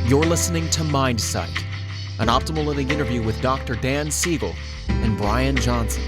You're listening to Mindsight, an optimal living interview with Dr. Dan Siegel and Brian Johnson.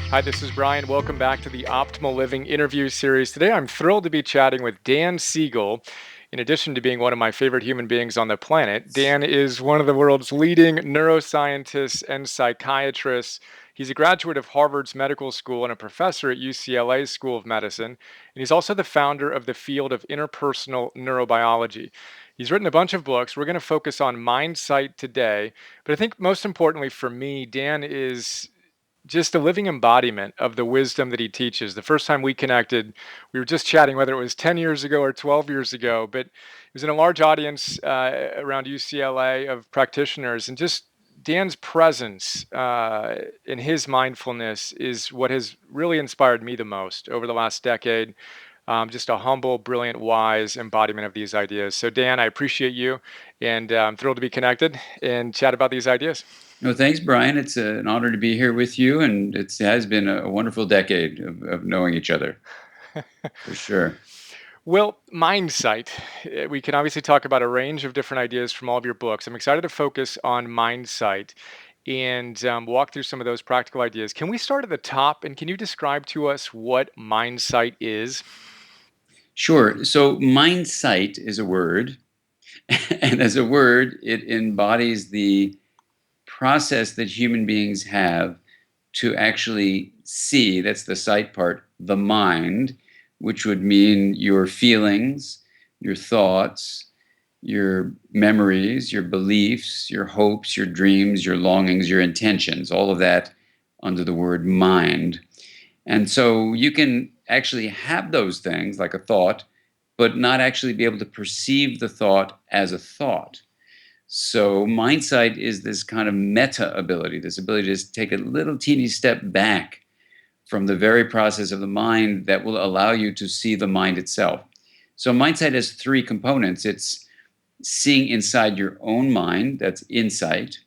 Hi, this is Brian. Welcome back to the Optimal Living interview series. Today, I'm thrilled to be chatting with Dan Siegel. In addition to being one of my favorite human beings on the planet, Dan is one of the world's leading neuroscientists and psychiatrists. He's a graduate of Harvard's medical school and a professor at UCLA's School of Medicine. And he's also the founder of the field of interpersonal neurobiology. He's written a bunch of books. We're going to focus on Mindsight today. But I think most importantly for me, Dan is just a living embodiment of the wisdom that he teaches. The first time we connected, we were just chatting, whether it was 10 years ago or 12 years ago, but it was in a large audience around UCLA of practitioners. And just Dan's presence and his mindfulness is what has really inspired me the most over the last decade. Just a humble, brilliant, wise embodiment of these ideas. So, Dan, I appreciate you, and I'm thrilled to be connected and chat about these ideas. No, thanks, Brian. It's an honor to be here with you, and it has been a wonderful decade of knowing each other, for sure. Well, Mindsight. We can obviously talk about a range of different ideas from all of your books. I'm excited to focus on Mindsight and walk through some of those practical ideas. Can we start at the top, and can you describe to us what Mindsight is? Sure. So, mindsight is a word, and as a word, it embodies the process that human beings have to actually see, that's the sight part, the mind, which would mean your feelings, your thoughts, your memories, your beliefs, your hopes, your dreams, your longings, your intentions, all of that under the word mind. And so you can actually have those things like a thought, but not actually be able to perceive the thought as a thought. So mindsight is this kind of meta ability, this ability to take a little teeny step back from the very process of the mind that will allow you to see the mind itself. So mindsight has three components. It's seeing inside your own mind, that's insight,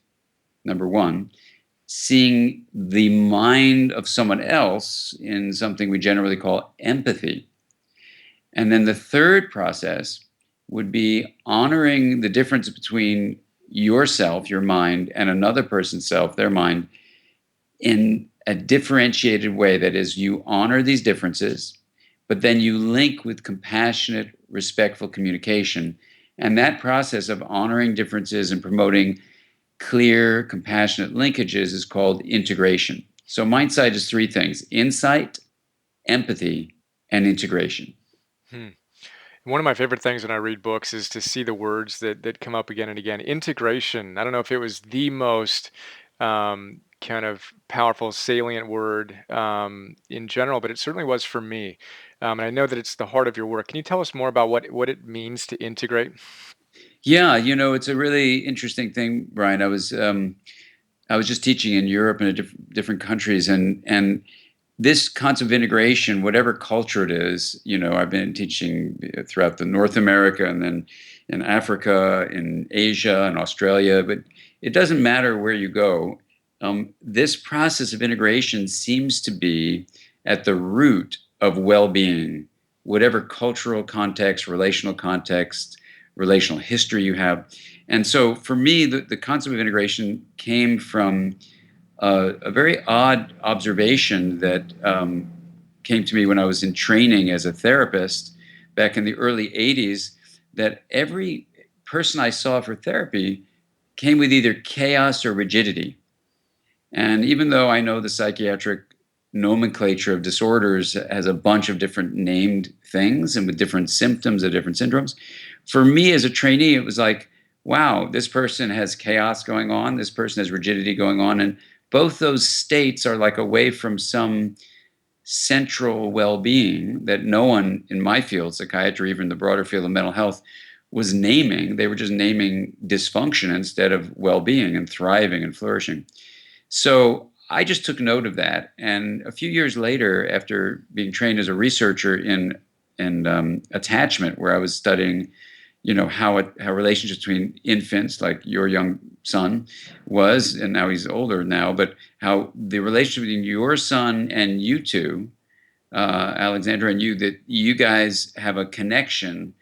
number one. Seeing the mind of someone else in something we generally call empathy. And then the third process would be honoring the difference between yourself, your mind, and another person's self, their mind, in a differentiated way. That is, you honor these differences, but then you link with compassionate, respectful communication. And that process of honoring differences and promoting clear, compassionate linkages is called integration. So mindsight is three things: insight, empathy, and integration. One of my favorite things when I read books is to see the words that come up again and again. Integration. I don't know if it was the most kind of powerful, salient word in general, but it certainly was for me. And I know that it's the heart of your work. Can you tell us more about what it means to integrate? Yeah, it's a really interesting thing, Brian. I was just teaching in Europe and in different countries, and this concept of integration, whatever culture it is, I've been teaching throughout the North America and then in Africa, in Asia, and Australia, but it doesn't matter where you go. This process of integration seems to be at the root of well-being, whatever cultural context, relational history you have. And so for me, the concept of integration came from a very odd observation that came to me when I was in training as a therapist back in the early 80s, that every person I saw for therapy came with either chaos or rigidity. And even though I know the psychiatric nomenclature of disorders has a bunch of different named things and with different symptoms or different syndromes, for me as a trainee, it was like, wow, this person has chaos going on, this person has rigidity going on, and both those states are like away from some central well-being that no one in my field, psychiatry, even the broader field of mental health, was naming. They were just naming dysfunction instead of well-being and thriving and flourishing. So I just took note of that. And a few years later, after being trained as a researcher in attachment, where I was studying how relationships between infants, like your young son was, and now he's older now, but how the relationship between your son and you two Alexandra, and you, that you guys have a connection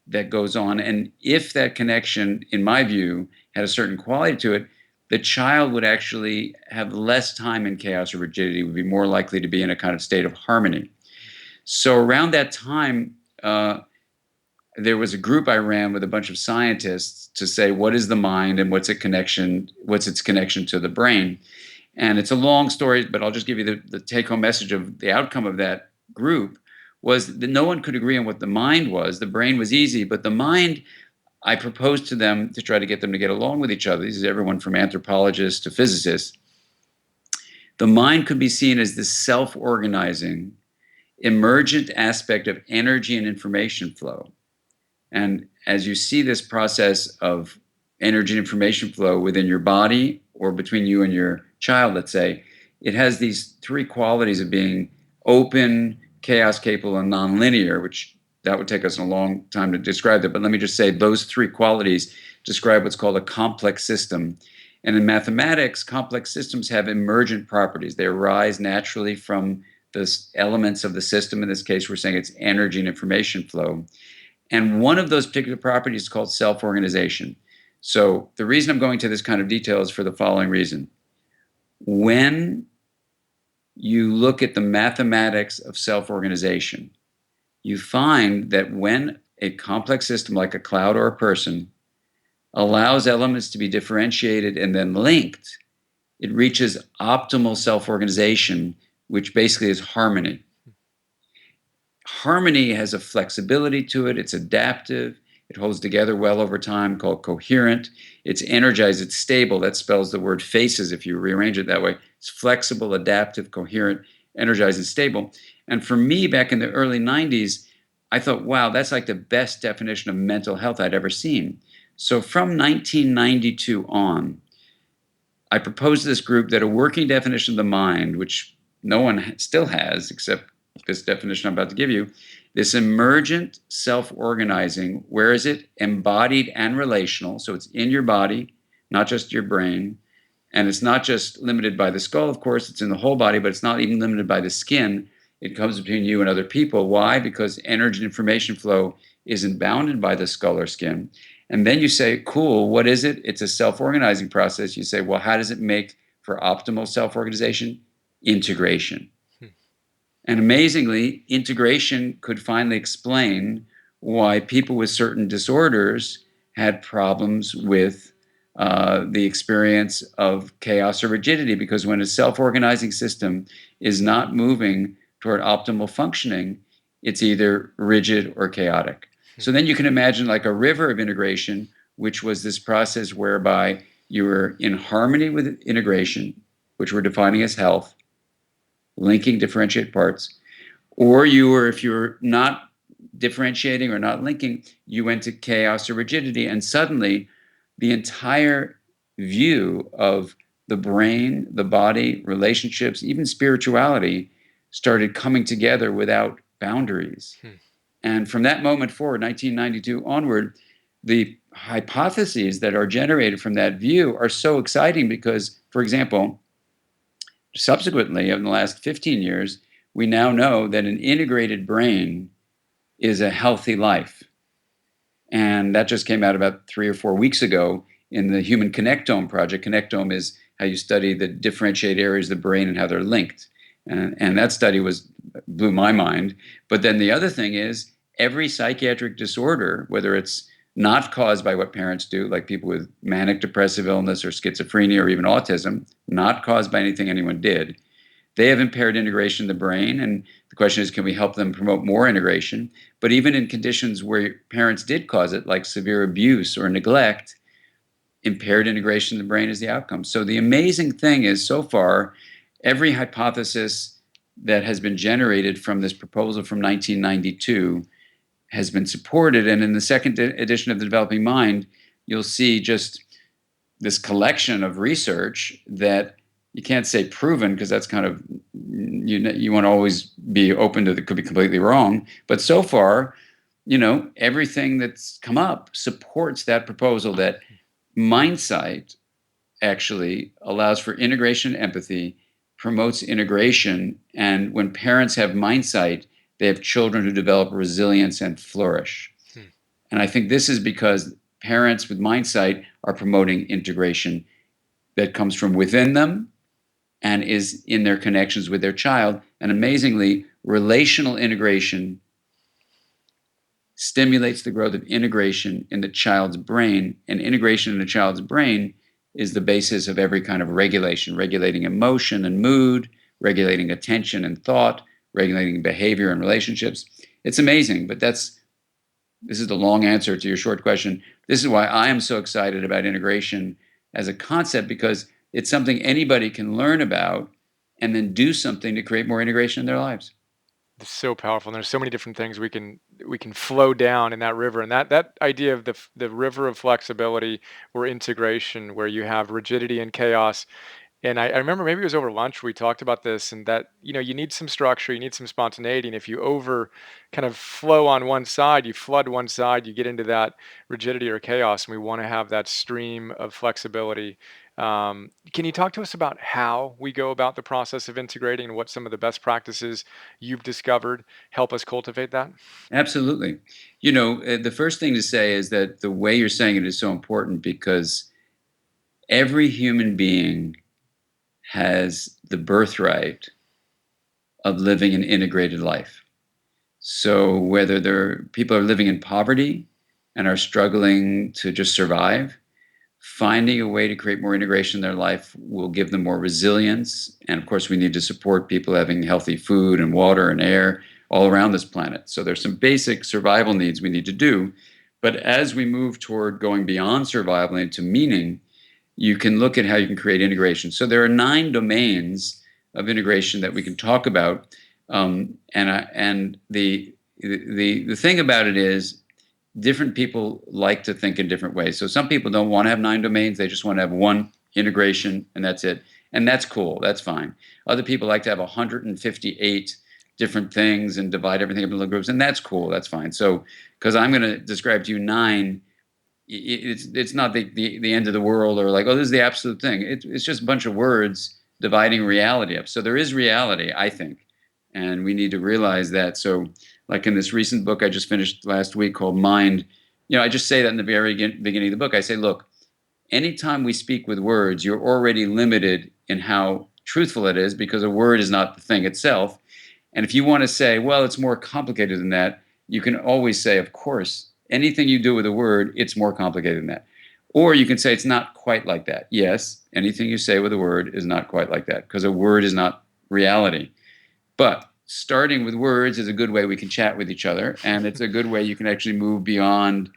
that goes on. And if that connection, in my view, had a certain quality to it, the child would actually have less time in chaos or rigidity, would be more likely to be in a kind of state of harmony. So around that time, there was a group I ran with a bunch of scientists to say, what is the mind and what's its connection to the brain? And it's a long story, but I'll just give you the take-home message of the outcome of that group was that no one could agree on what the mind was. The brain was easy, but the mind, I proposed to them to try to get them to get along with each other. This is everyone from anthropologists to physicists. The mind could be seen as this self-organizing, emergent aspect of energy and information flow. And as you see this process of energy and information flow within your body or between you and your child, let's say, it has these three qualities of being open, chaos capable, and nonlinear, which that would take us a long time to describe that. But let me just say those three qualities describe what's called a complex system. And in mathematics, complex systems have emergent properties. They arise naturally from the elements of the system. In this case, we're saying it's energy and information flow. And one of those particular properties is called self-organization. So the reason I'm going to this kind of detail is for the following reason. When you look at the mathematics of self-organization, you find that when a complex system like a cloud or a person allows elements to be differentiated and then linked, it reaches optimal self-organization, which basically is harmony. Harmony has a flexibility to it. It's adaptive. It holds together well over time, called coherent. It's energized. It's stable. That spells the word faces if you rearrange it that way. It's flexible, adaptive, coherent, energized, and stable. And for me, back in the early 90s, I thought, wow, that's like the best definition of mental health I'd ever seen. So from 1992 on, I proposed to this group that a working definition of the mind, which no one still has except this definition I'm about to give you, this emergent self-organizing, where is it? Embodied and relational. So it's in your body, not just your brain. And it's not just limited by the skull, of course, it's in the whole body, but it's not even limited by the skin. It comes between you and other people. Why? Because energy and information flow isn't bounded by the skull or skin. And then you say, cool, what is it? It's a self-organizing process. You say, well, how does it make for optimal self-organization? Integration. And amazingly, integration could finally explain why people with certain disorders had problems with the experience of chaos or rigidity, because when a self-organizing system is not moving toward optimal functioning, it's either rigid or chaotic. So then you can imagine like a river of integration, which was this process whereby you were in harmony with integration, which we're defining as health, linking differentiate parts, or you were, if you're not differentiating or not linking, you went to chaos or rigidity, and suddenly the entire view of the brain, the body, relationships, even spirituality started coming together without boundaries. And from that moment forward, 1992 onward, the hypotheses that are generated from that view are so exciting because, for example, subsequently, in the last 15 years, we now know that an integrated brain is a healthy life. And that just came out about 3 or 4 weeks ago in the Human Connectome project. Connectome is how you study the differentiated areas of the brain and how they're linked. And that study blew my mind. But then the other thing is every psychiatric disorder, whether it's not caused by what parents do, like people with manic depressive illness or schizophrenia or even autism, not caused by anything anyone did, they have impaired integration in the brain. And the question is, can we help them promote more integration? But even in conditions where parents did cause it, like severe abuse or neglect, impaired integration in the brain is the outcome. So the amazing thing is, so far, every hypothesis that has been generated from this proposal from 1992 has been supported. And in the second edition of The Developing Mind, you'll see just this collection of research that you can't say proven, because that's kind of, you want to always be open to that could be completely wrong. But so far, everything that's come up supports that proposal that Mindsight actually allows for integration and empathy, promotes integration. And when parents have Mindsight, they have children who develop resilience and flourish. And I think this is because parents with Mindsight are promoting integration that comes from within them and is in their connections with their child. And amazingly, relational integration stimulates the growth of integration in the child's brain. And integration in the child's brain is the basis of every kind of regulation, regulating emotion and mood, regulating attention and thought, regulating behavior and relationships. It's amazing, but this is the long answer to your short question. This is why I am so excited about integration as a concept, because it's something anybody can learn about and then do something to create more integration in their lives. It's so powerful. And there's so many different things we can flow down in that river. And that idea of the river of flexibility or integration, where you have rigidity and chaos. And I remember maybe it was over lunch we talked about this, and that you need some structure, you need some spontaneity, and if you over kind of flow on one side, you flood one side, you get into that rigidity or chaos. And we want to have that stream of flexibility. Can you talk to us about how we go about the process of integrating, and what some of the best practices you've discovered help us cultivate that? Absolutely. The first thing to say is that the way you're saying it is so important, because every human being has the birthright of living an integrated life. So whether people are living in poverty and are struggling to just survive, finding a way to create more integration in their life will give them more resilience. And of course, we need to support people having healthy food and water and air all around this planet. So there's some basic survival needs we need to do. But as we move toward going beyond survival into meaning, you can look at how you can create integration. So there are 9 domains of integration that we can talk about. And the thing about it is, different people like to think in different ways. So some people don't want to have 9 domains. They just want to have one integration, and that's it. And that's cool. That's fine. Other people like to have 158 different things and divide everything up into little groups, and that's cool. That's fine. So because I'm going to describe to you 9, it's not the end of the world, or like, oh, this is the absolute thing. It's just a bunch of words dividing reality up. So there is reality, I think, and we need to realize that. So like in this recent book I just finished last week called Mind, I just say that in the very beginning of the book. I say, look, anytime we speak with words, you're already limited in how truthful it is, because a word is not the thing itself. And if you want to say, well, it's more complicated than that, you can always say, of course, anything you do with a word, it's more complicated than that. Or you can say it's not quite like that. Yes, anything you say with a word is not quite like that, because a word is not reality. But starting with words is a good way we can chat with each other, and it's a good way you can actually move beyond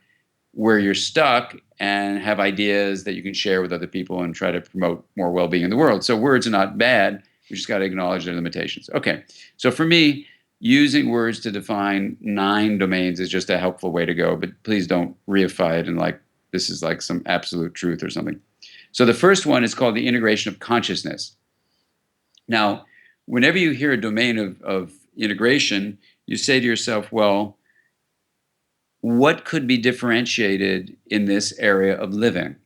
where you're stuck and have ideas that you can share with other people and try to promote more well-being in the world. So words are not bad. We just got to acknowledge their limitations. Okay, so for me, using words to define 9 domains is just a helpful way to go, but please don't reify it and like this is like some absolute truth or something. So the first one is called the integration of consciousness. Now, whenever you hear a domain of integration, you say to yourself, well, what could be differentiated in this area of living?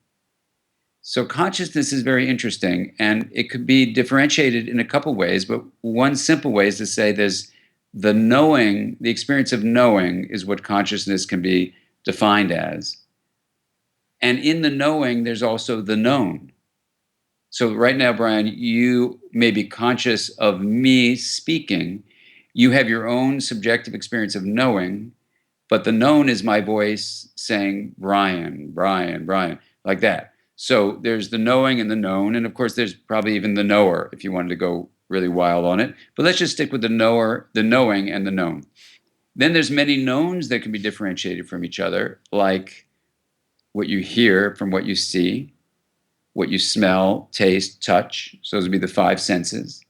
So consciousness is very interesting, and it could be differentiated in a couple ways, but one simple way is to say there's the knowing, the experience of knowing is what consciousness can be defined as. And in the knowing, there's also the known. So right now, Brian, you may be conscious of me speaking. You have your own subjective experience of knowing, but the known is my voice saying, Brian, Brian, Brian, like that. So there's the knowing and the known. And of course, there's probably even the knower if you wanted to go really wild on it. But let's just stick with the knower, the knowing, and the known. Then there's many knowns that can be differentiated from each other, like what you hear from what you see, what you smell, taste, touch. So those would be the 5 senses.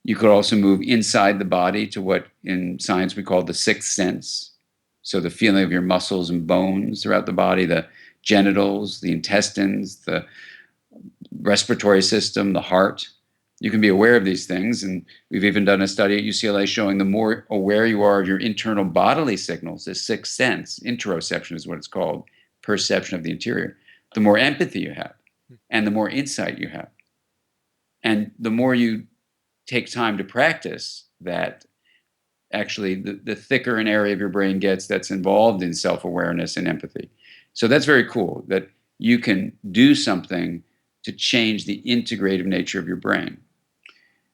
You could also move inside the body to what in science we call the 6th sense. So the feeling of your muscles and bones throughout the body, the genitals, the intestines, the respiratory system, the heart. You can be aware of these things. And we've even done a study at UCLA showing the more aware you are of your internal bodily signals, the 6th sense, interoception is what it's called, perception of the interior, the more empathy you have and the more insight you have. And the more you take time to practice that, actually the thicker an area of your brain gets that's involved in self-awareness and empathy. So that's very cool that you can do something to change the integrative nature of your brain.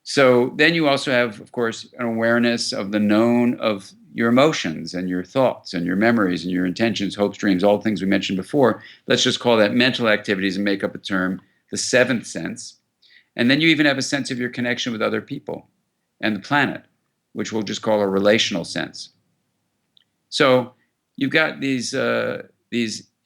So then you also have, of course, an awareness of the known of your emotions and your thoughts and your memories and your intentions, hopes, dreams, all the things we mentioned before. Let's just call that mental activities and make up a term, the seventh sense. And then you even have a sense of your connection with other people and the planet, which we'll just call a relational sense. So you've got these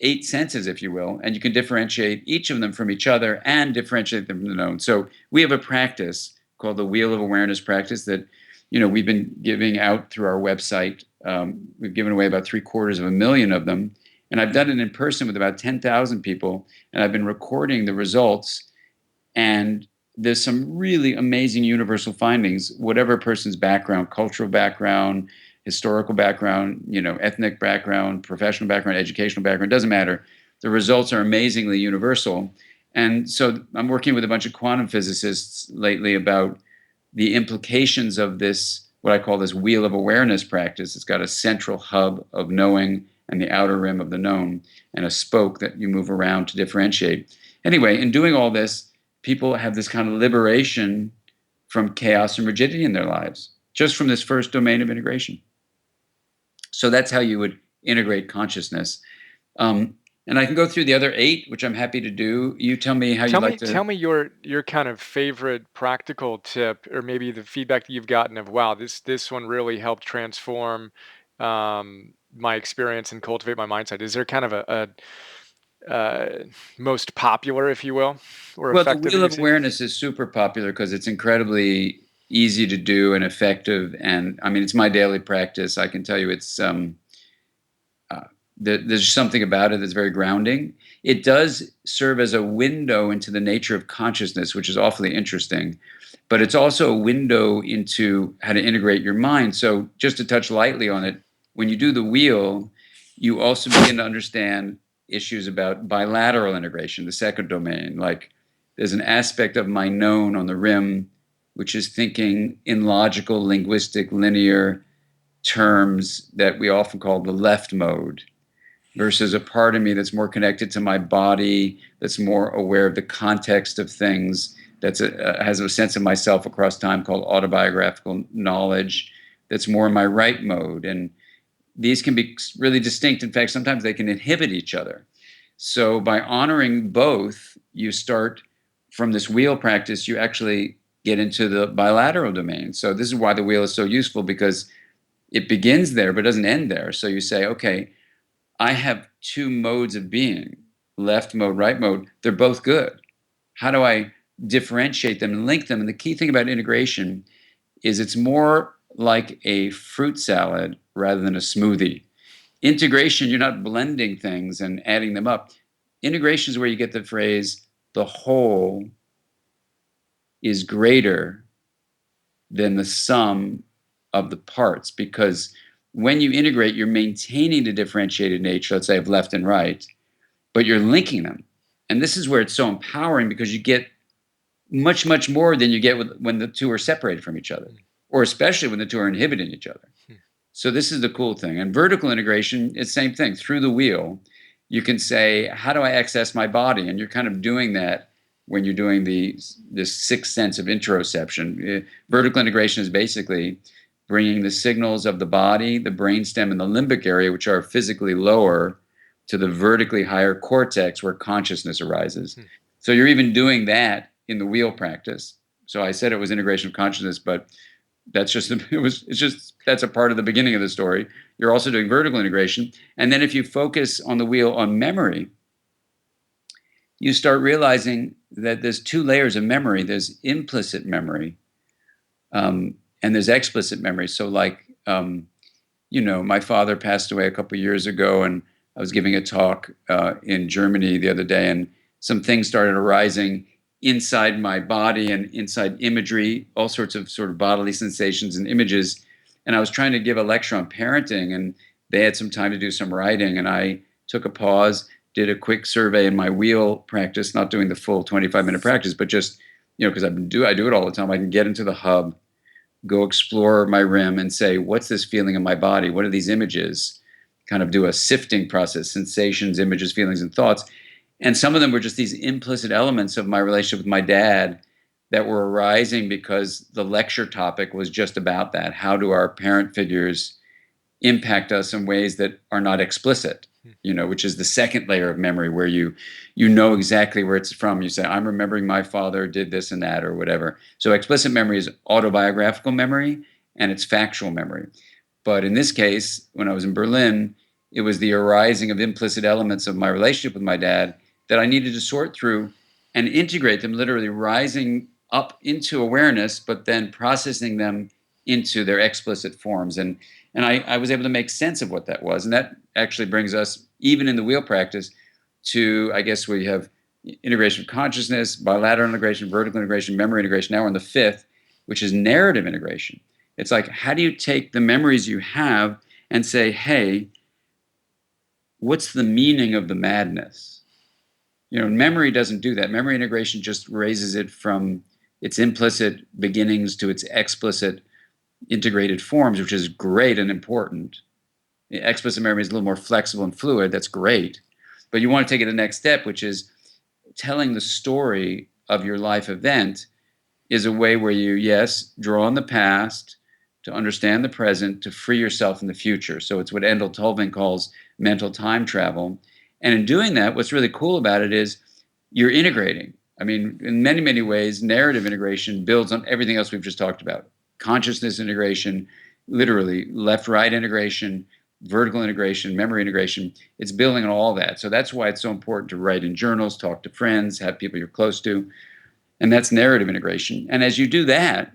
eight senses, if you will, and you can differentiate each of them from each other and differentiate them from the known. So we have a practice called the Wheel of Awareness practice that, we've been giving out through our website. We've given away about 750,000 of them, and I've done it in person with about 10,000 people, and I've been recording the results. And there's some really amazing universal findings, whatever a person's background, cultural background, historical background, ethnic background, professional background, educational background, doesn't matter. The results are amazingly universal. And so I'm working with a bunch of quantum physicists lately about the implications of this, what I call this wheel of awareness practice. It's got a central hub of knowing and the outer rim of the known and a spoke that you move around to differentiate. Anyway, in doing all this, people have this kind of liberation from chaos and rigidity in their lives, just from this first domain of integration. So that's how you would integrate consciousness. And I can go through the other 8, which I'm happy to do. You tell me how you'd like to. Tell me your kind of favorite practical tip, or maybe the feedback that you've gotten of, wow, this one really helped transform my experience and cultivate my mindset. Is there kind of a most popular, if you will, or Well, the effective that wheel you've of seen? awareness is super popular because it's incredibly easy to do and effective. And I mean, it's my daily practice. I can tell you it's there's something about it that's very grounding. It does serve as a window into the nature of consciousness, which is awfully interesting. But it's also a window into how to integrate your mind. So just to touch lightly on it, when you do the wheel, you also begin to understand issues about bilateral integration, the second domain. Like there's an aspect of my known on the rim, which is thinking in logical, linguistic, linear terms that we often call the left mode, versus a part of me that's more connected to my body, that's more aware of the context of things, that has a sense of myself across time called autobiographical knowledge, that's more in my right mode. And these can be really distinct. In fact, sometimes they can inhibit each other. So by honoring both, you start from this wheel practice, you actually get into the bilateral domain. So this is why the wheel is so useful, because it begins there but doesn't end there. So you say, okay, I have 2 modes of being, left mode, right mode. They're both good. How do I differentiate them and link them? And the key thing about integration is it's more like a fruit salad rather than a smoothie. Integration, you're not blending things and adding them up. Integration is where you get the phrase, the whole is greater than the sum of the parts, because when you integrate, you're maintaining the differentiated nature, let's say, of left and right, but you're linking them. And this is where it's so empowering, because you get much, much more than you get when the 2 are separated from each other, or especially when the 2 are inhibiting each other. So this is the cool thing. And vertical integration is the same thing. Through the wheel, you can say, how do I access my body? And you're kind of doing that when you're doing this 6th sense of interoception. Vertical integration is basically bringing the signals of the body, the brainstem, and the limbic area, which are physically lower, to the vertically higher cortex where consciousness arises. So you're even doing that in the wheel practice. So I said it was integration of consciousness, but that's just that's a part of the beginning of the story. You're also doing vertical integration. And then if you focus on the wheel on memory, you start realizing that there's 2 layers of memory. There's implicit memory, and there's explicit memory. So like, my father passed away a couple of years ago, and I was giving a talk in Germany the other day, and some things started arising inside my body and inside imagery, all sorts of sort of bodily sensations and images. And I was trying to give a lecture on parenting, and they had some time to do some writing, and I took a pause, did a quick survey in my wheel practice, not doing the full 25-minute practice, but just because I do it all the time. I can get into the hub, go explore my rim and say, what's this feeling in my body? What are these images? Kind of do a sifting process, sensations, images, feelings, and thoughts. And some of them were just these implicit elements of my relationship with my dad that were arising because the lecture topic was just about that. How do our parent figures impact us in ways that are not explicit? Which is the second layer of memory, where you know exactly where it's from. You say, I'm remembering my father did this and that or whatever. So explicit memory is autobiographical memory and it's factual memory. But in this case, when I was in Berlin, it was the arising of implicit elements of my relationship with my dad that I needed to sort through and integrate them, literally rising up into awareness, but then processing them into their explicit forms. And I was able to make sense of what that was. And that actually brings us, even in the wheel practice, to, I guess, we have integration of consciousness, bilateral integration, vertical integration, memory integration. Now we're in the fifth, which is narrative integration. It's like, how do you take the memories you have and say, hey, what's the meaning of the madness? Memory doesn't do that. Memory integration just raises it from its implicit beginnings to its explicit integrated forms, which is great and important. Explicit memory is a little more flexible and fluid. That's great. But you want to take it the next step, which is telling the story of your life event is a way where you, yes, draw on the past to understand the present, to free yourself in the future. So it's what Endel Tolving calls mental time travel. And in doing that, what's really cool about it is you're integrating. I mean, in many, many ways, narrative integration builds on everything else we've just talked about. Consciousness integration, literally left-right integration, vertical integration, memory integration. It's building on all that. So that's why it's so important to write in journals, talk to friends, have people you're close to. And that's narrative integration. And as you do that,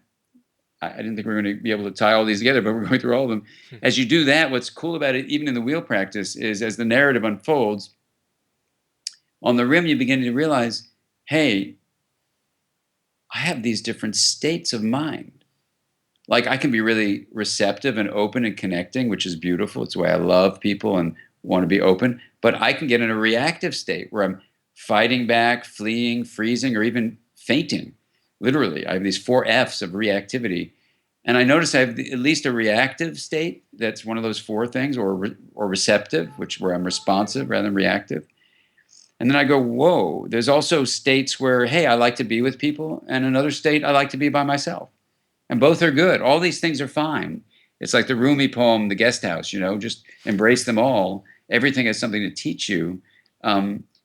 I didn't think we were going to be able to tie all these together, but we're going through all of them. As you do that, what's cool about it, even in the wheel practice, is as the narrative unfolds, on the rim, you begin to realize, hey, I have these different states of mind. Like, I can be really receptive and open and connecting, which is beautiful. It's the way I love people and want to be open. But I can get in a reactive state where I'm fighting back, fleeing, freezing, or even fainting. Literally, I have these 4 F's of reactivity. And I notice I have at least a reactive state. That's one of those 4 things, or receptive, where I'm responsive rather than reactive. And then I go, whoa, there's also states where, hey, I like to be with people. And another state, I like to be by myself. And both are good. All these things are fine. It's like the Rumi poem, The Guest House, just embrace them all. Everything has something to teach you.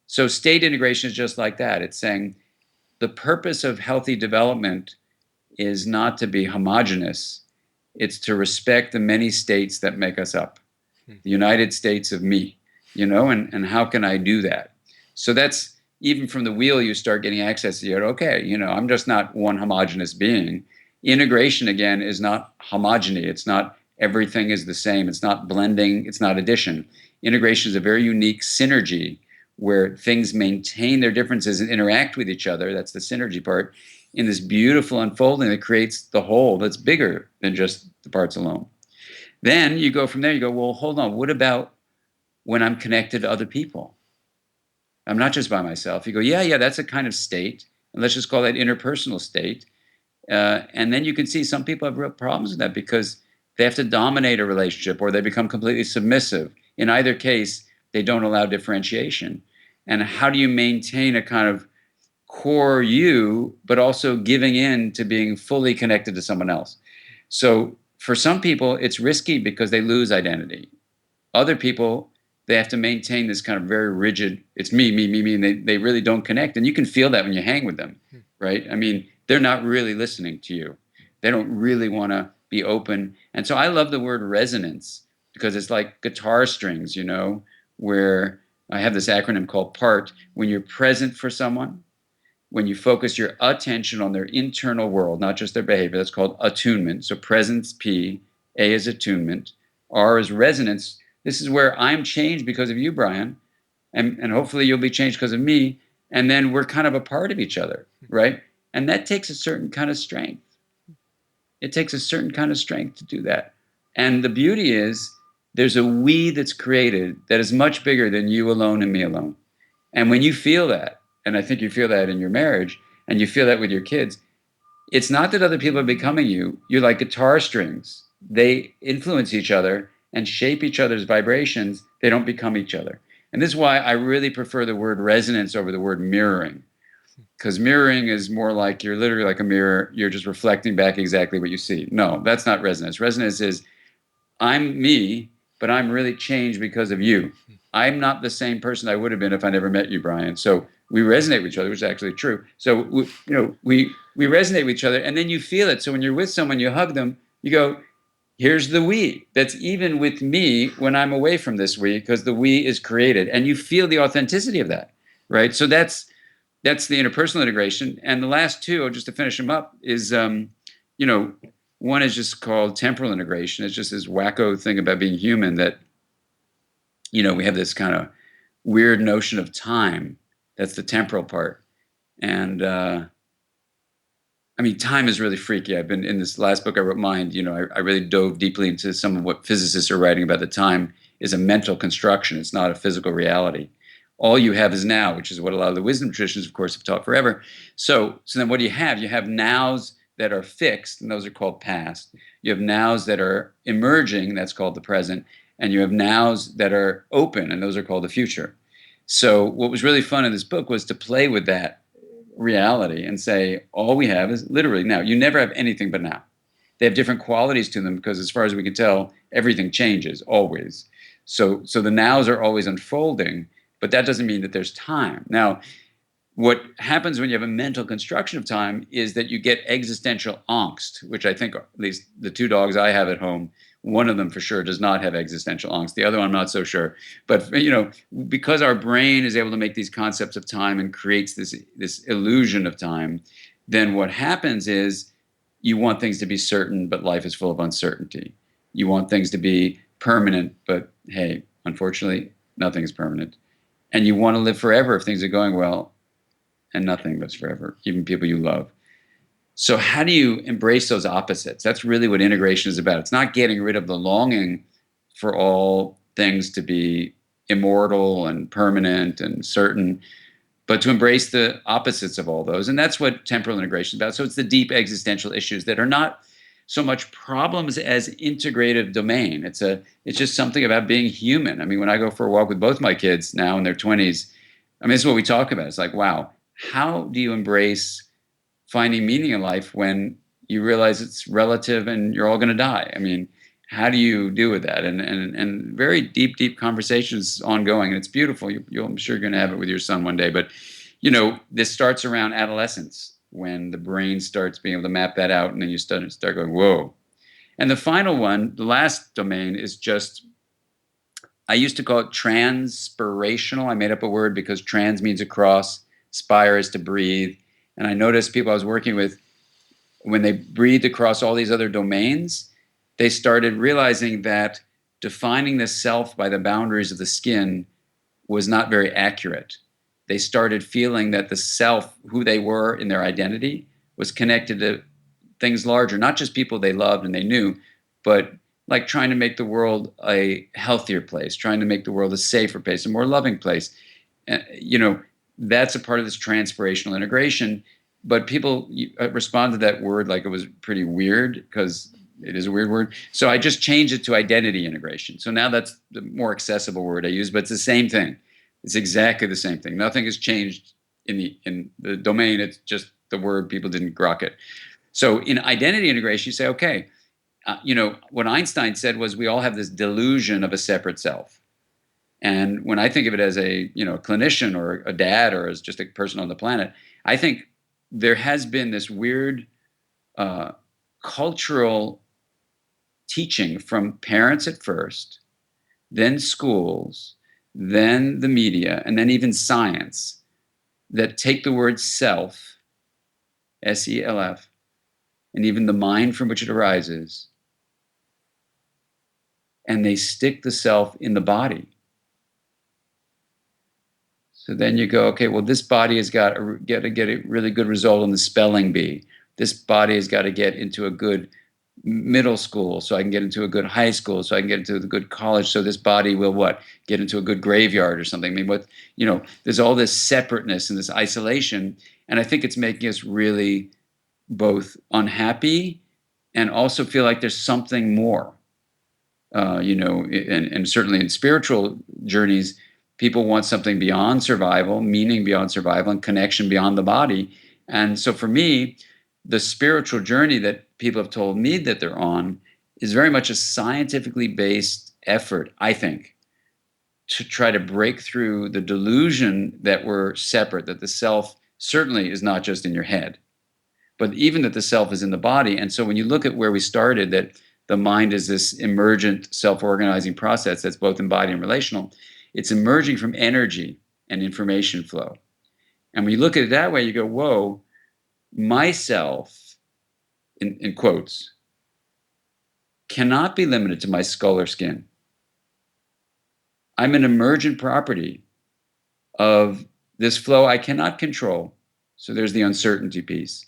So state integration is just like that. It's saying the purpose of healthy development is not to be homogenous. It's to respect the many states that make us up. The United States of me, and how can I do that? So that's, even from the wheel, you start getting access to it. Okay, I'm just not one homogenous being. Integration, again, is not homogeny. It's not everything is the same. It's not blending. It's not addition. Integration is a very unique synergy where things maintain their differences and interact with each other. That's the synergy part, in this beautiful unfolding that creates the whole that's bigger than just the parts alone. Then you go from there, you go, well, hold on. What about when I'm connected to other people? I'm not just by myself. You go, yeah, that's a kind of state. And let's just call that interpersonal state. And then you can see some people have real problems with that because they have to dominate a relationship or they become completely submissive. In either case, they don't allow differentiation. And how do you maintain a kind of core you, but also giving in to being fully connected to someone else? So for some people, it's risky because they lose identity. Other people, they have to maintain this kind of very rigid, it's me, and they really don't connect. And you can feel that when you hang with them, right? I mean, they're not really listening to you. They don't really want to be open. And so I love the word resonance because it's like guitar strings, where I have this acronym called PART. When you're present for someone, when you focus your attention on their internal world, not just their behavior, that's called attunement. So presence, P, A is attunement, R is resonance. This is where I'm changed because of you, Brian, and hopefully you'll be changed because of me. And then we're kind of a part of each other, right? And that takes a certain kind of strength. It takes a certain kind of strength to do that. And the beauty is there's a we that's created that is much bigger than you alone and me alone. And when you feel that, and I think you feel that in your marriage, and you feel that with your kids, it's not that other people are becoming you. You're like guitar strings. They influence each other and shape each other's vibrations. They don't become each other. And this is why I really prefer the word resonance over the word mirroring. Because mirroring is more like you're literally like a mirror. You're just reflecting back exactly what you see. No, that's not resonance. Resonance is I'm me, but I'm really changed because of you. I'm not the same person I would have been if I never met you, Brian. So we resonate with each other, which is actually true. So we resonate with each other, and then you feel it. So when you're with someone, you hug them, you go, here's the we. That's even with me when I'm away from this we, because the we is created, and you feel the authenticity of that, right? So that's the interpersonal integration. And the last two, just to finish them up, is one is just called temporal integration. It's just this wacko thing about being human that we have this kind of weird notion of time. That's the temporal part. And time is really freaky. I've been in this last book I wrote, Mind. I really dove deeply into some of what physicists are writing about. The time is a mental construction. It's not a physical reality. All you have is now, which is what a lot of the wisdom traditions, of course, have taught forever. So then what do you have? You have nows that are fixed, and those are called past. You have nows that are emerging, that's called the present. And you have nows that are open, and those are called the future. So what was really fun in this book was to play with that reality and say, all we have is literally now. You never have anything but now. They have different qualities to them because as far as we can tell, everything changes always. So the nows are always unfolding, but that doesn't mean that there's time. Now, what happens when you have a mental construction of time is that you get existential angst, which I think, at least the two dogs I have at home, one of them for sure does not have existential angst. The other one, I'm not so sure. But, because our brain is able to make these concepts of time and creates this illusion of time, then what happens is you want things to be certain, but life is full of uncertainty. You want things to be permanent, but hey, unfortunately, nothing is permanent. And you want to live forever if things are going well, and nothing lives forever, even people you love. So how do you embrace those opposites? That's really what integration is about. It's not getting rid of the longing for all things to be immortal and permanent and certain, but to embrace the opposites of all those. And that's what temporal integration is about. So it's the deep existential issues that are not so much problems as integrative domain. It's just something about being human. When I go for a walk with both my kids now in their 20s, this is what we talk about. It's like, wow, how do you embrace finding meaning in life when you realize it's relative and you're all going to die? How do you do with that? And very deep conversations ongoing, and it's beautiful. I'm sure you're going to have it with your son one day. But this starts around adolescence when the brain starts being able to map that out, and then you start going, whoa. And the final one, the last domain, is just, I used to call it transpirational. I made up a word because trans means across, spire is to breathe. And I noticed people I was working with, when they breathed across all these other domains, they started realizing that defining the self by the boundaries of the skin was not very accurate. They started feeling that the self, who they were in their identity, was connected to things larger, not just people they loved and they knew, but like trying to make the world a healthier place, trying to make the world a safer place, a more loving place. That's a part of this transpirational integration. But people respond to that word like it was pretty weird, because it is a weird word. So I just changed it to identity integration. So now that's the more accessible word I use, but it's the same thing. It's exactly the same thing. Nothing has changed in the domain. It's just the word. People didn't grok it. So in identity integration, you say, okay, what Einstein said was we all have this delusion of a separate self. And when I think of it as a clinician or a dad or as just a person on the planet, I think there has been this weird cultural teaching from parents at first, then schools, then the media, and then even science that take the word self, S-E-L-F, and even the mind from which it arises, and they stick the self in the body. So then you go, okay, well, this body has got to get a really good result on the spelling bee. This body has got to get into a good middle school so I can get into a good high school so I can get into the good college. So this body will what? Get into a good graveyard or something. There's all this separateness and this isolation. And I think it's making us really both unhappy and also feel like there's something more. And certainly in spiritual journeys, people want something beyond survival, meaning beyond survival, and connection beyond the body. And so for me, the spiritual journey that people have told me that they're on is very much a scientifically based effort, I think, to try to break through the delusion that we're separate, that the self certainly is not just in your head, but even that the self is in the body. And so when you look at where we started, that the mind is this emergent self-organizing process that's both embodied and relational, it's emerging from energy and information flow. And when you look at it that way, you go, whoa, myself, in quotes, cannot be limited to my skull or skin. I'm an emergent property of this flow I cannot control. So there's the uncertainty piece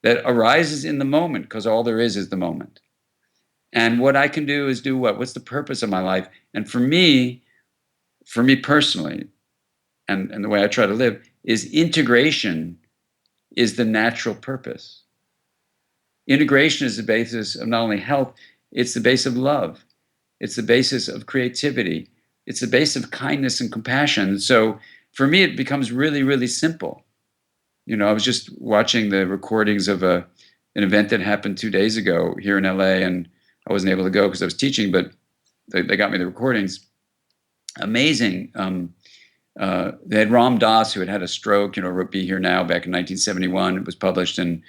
that arises in the moment, because all there is the moment. And what I can do is do what? What's the purpose of my life? And for me personally, and the way I try to live, is integration is the natural purpose. Integration is the basis of not only health, it's the basis of love. It's the basis of creativity. It's the basis of kindness and compassion. So for me, it becomes really, really simple. I was just watching the recordings of an event that happened 2 days ago here in LA, and I wasn't able to go because I was teaching, but they got me the recordings. Amazing. They had Ram Dass, who had had a stroke, wrote Be Here Now back in 1971. It was published, and,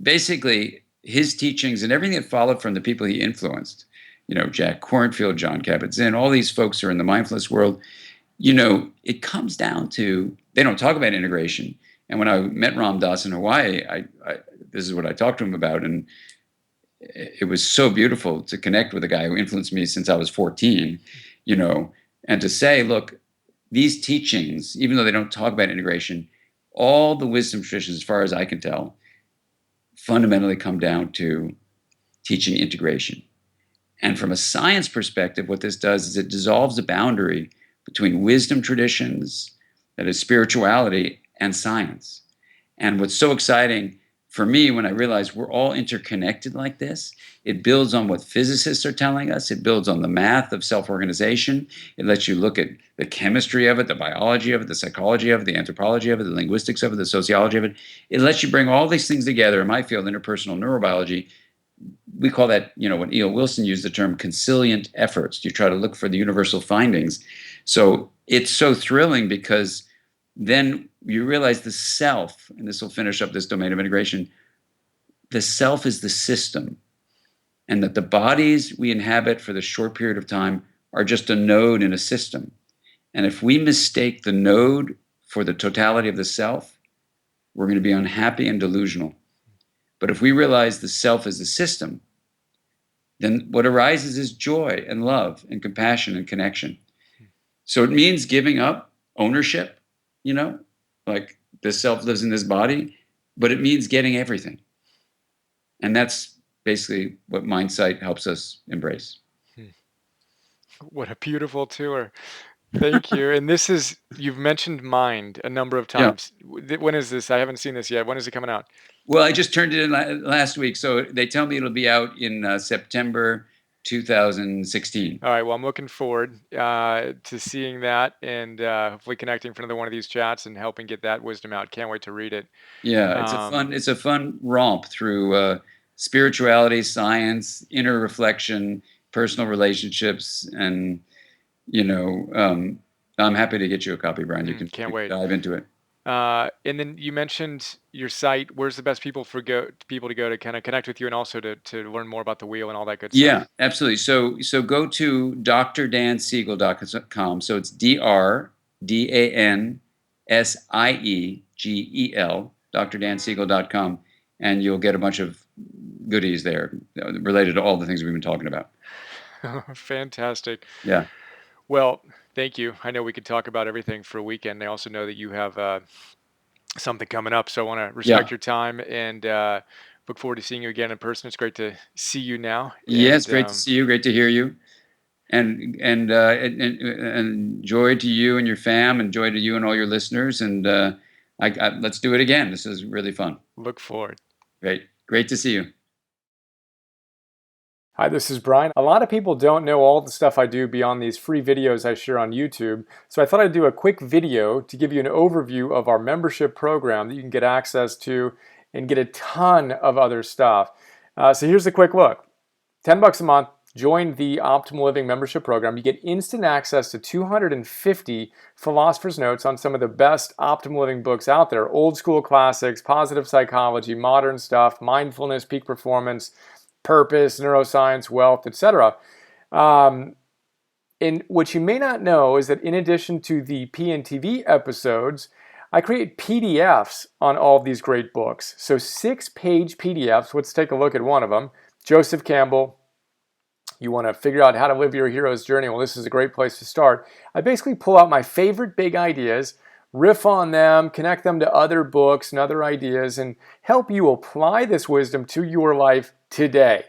basically his teachings and everything that followed from the people he influenced, Jack Kornfield, John Kabat-Zinn, all these folks are in the mindfulness world. It comes down to, they don't talk about integration. And when I met Ram Dass in Hawaii, this is what I talked to him about. And it was so beautiful to connect with a guy who influenced me since I was 14, and to say, look, these teachings, even though they don't talk about integration, all the wisdom traditions, as far as I can tell, fundamentally come down to teaching integration. And from a science perspective, what this does is it dissolves the boundary between wisdom traditions, that is spirituality, and science. And what's so exciting for me when I realize we're all interconnected like this, it builds on what physicists are telling us. It builds on the math of self-organization. It lets you look at the chemistry of it, the biology of it, the psychology of it, the anthropology of it, the linguistics of it, the sociology of it. It lets you bring all these things together. In my field, interpersonal neurobiology, we call that, when E.O. Wilson used the term consilient efforts. You try to look for the universal findings. So it's so thrilling because then you realize the self, and this will finish up this domain of integration, the self is the system, and that the bodies we inhabit for the short period of time are just a node in a system. And if we mistake the node for the totality of the self, we're going to be unhappy and delusional. But if we realize the self is the system, then what arises is joy and love and compassion and connection. So it means giving up ownership, like this self lives in this body, but it means getting everything. And that's basically what Mindsight helps us embrace. What a beautiful tour. Thank you. And you've mentioned mind a number of Yeah. times. When is this? I haven't seen this yet. When is it coming out? Well, I just turned it in last week. So they tell me it'll be out in September 2016. All right. Well, I'm looking forward to seeing that and hopefully connecting for another one of these chats and helping get that wisdom out. Can't wait to read it. Yeah, it's a fun romp through spirituality, science, inner reflection, personal relationships, and I'm happy to get you a copy, Brian. You can dive into it. And then you mentioned your site. Where's the best people to go to kind of connect with you and also to learn more about the wheel and all that good stuff? Yeah, absolutely. So go to drdansiegel.com. So it's DrDanSiegel, drdansiegel.com, and you'll get a bunch of goodies there related to all the things we've been talking about. Fantastic. Yeah. Well, thank you. I know we could talk about everything for a weekend. I also know that you have something coming up, so I want to respect your time and look forward to seeing you again in person. It's great to see you now. Yeah, it's great to see you. Great to hear you. And joy to you and your fam, and joy to you and all your listeners. And Let's do it again. This is really fun. Look forward. Great to see you. Hi, this is Brian. A lot of people don't know all the stuff I do beyond these free videos I share on YouTube, so I thought I'd do a quick video to give you an overview of our membership program that you can get access to and get a ton of other stuff. So here's a quick look. $10 a month, join the Optimal Living membership program. You get instant access to 250 philosopher's notes on some of the best optimal living books out there. Old school classics, positive psychology, modern stuff, mindfulness, peak performance, purpose, neuroscience, wealth, etc. And what you may not know is that in addition to the PNTV episodes, I create PDFs on all of these great books. So 6-page PDFs. Let's take a look at one of them. Joseph Campbell. You want to figure out how to live your hero's journey? Well, this is a great place to start. I basically pull out my favorite big ideas, riff on them, connect them to other books and other ideas, and help you apply this wisdom to your life today.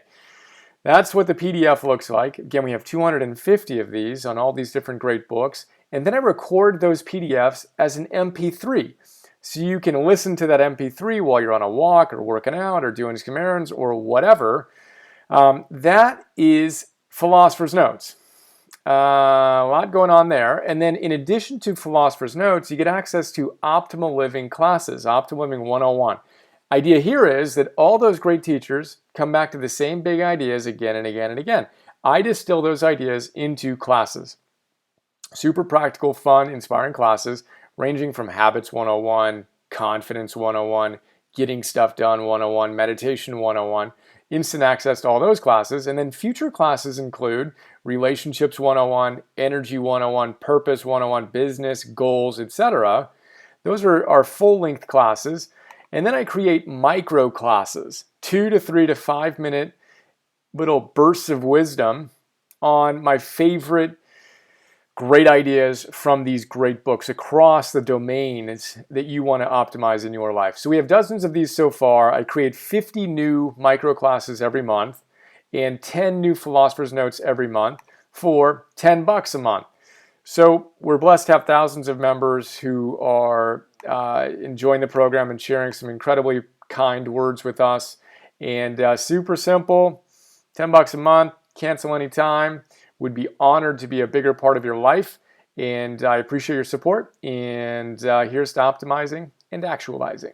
That's what the PDF looks like. Again, we have 250 of these on all these different great books. And then I record those PDFs as an MP3. So you can listen to that MP3 while you're on a walk or working out or doing some errands or whatever. That is Philosopher's Notes. A lot going on there. And then in addition to Philosopher's Notes, you get access to Optimal Living classes, Optimal Living 101. Idea here is that all those great teachers come back to the same big ideas again and again and again. I distill those ideas into classes. Super practical, fun, inspiring classes ranging from Habits 101, Confidence 101, Getting Stuff Done 101, Meditation 101, instant access to all those classes. And then future classes include Relationships 101, Energy 101, Purpose 101, Business, Goals, etc. Those are our full-length classes. And then I create micro classes, 2 to 3 to 5 minute little bursts of wisdom on my favorite great ideas from these great books across the domains that you want to optimize in your life. So we have dozens of these so far. I create 50 new micro classes every month and 10 new Philosopher's Notes every month for $10 a month. So we're blessed to have thousands of members who are enjoying the program and sharing some incredibly kind words with us. And super simple, $10 a month, cancel anytime. Would be honored to be a bigger part of your life. And I appreciate your support. And here's to optimizing and actualizing.